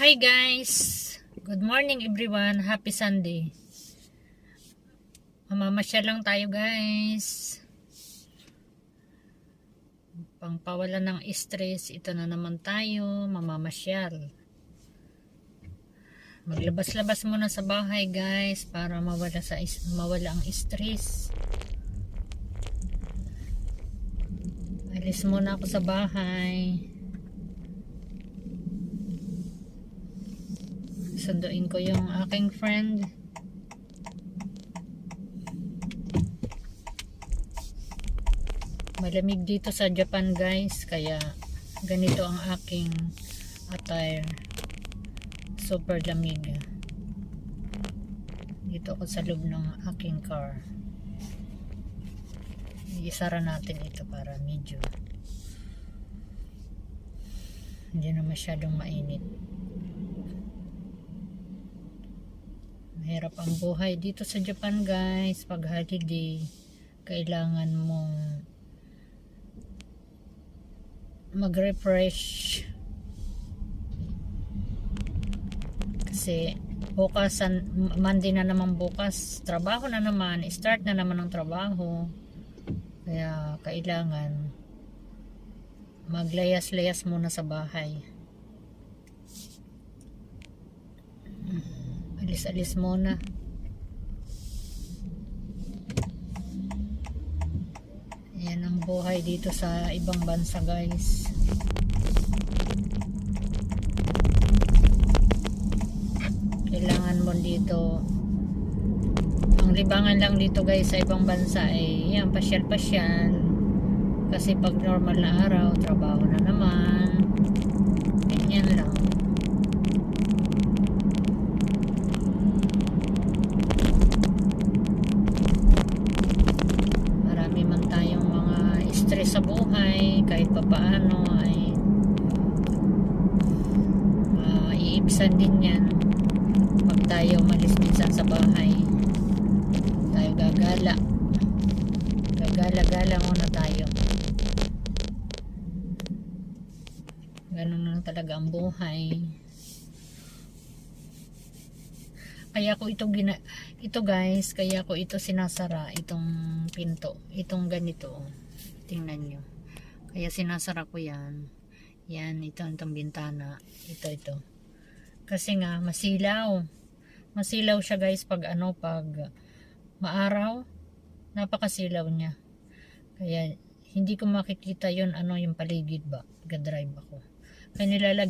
Hi guys! Good morning everyone! Happy Sunday! Mamamasya lang tayo guys. Pangpawala ng stress, ito na naman tayo, mamamasyal. Maglabas-labas muna sa bahay guys para mawala ang stress. Alis muna ako sa bahay. Sunduin ko yung aking friend. Malamig dito sa Japan guys, kaya ganito ang aking attire. Super lamig. Dito ako sa loob ng aking car. Isara natin ito para medyo hindi na masyadong mainit. Mahirap ang buhay dito sa Japan guys. Pag holiday, kailangan mong mag-refresh kasi bukas, Monday na naman bukas, trabaho na naman, start na naman ang trabaho, kaya kailangan maglayas-layas muna sa bahay. Alis-alis muna. Yan ang buhay dito sa ibang bansa guys. Kailangan mo dito, ang libangan lang dito guys sa ibang bansa ay yan, pasyal-pasyal. Kasi pag normal na araw, trabaho na naman. Ganyan lang. Marami man tayong mga stress sa buhay, kahit papaano ay iibsan din yan. Pag tayo malis minsan sa bahay, tayo gagala muna tayo. Ganun lang talaga ang buhay. Kaya ko ito guys, kaya ko ito sinasara, itong pinto, itong ganito, tingnan nyo, kaya sinasara ko yan, itong bintana, ito kasi nga masilaw siya guys pag pag maaraw, napakasilaw niya, kaya hindi ko makikita yon yung paligid ba pag drive ako, kaya nilalagay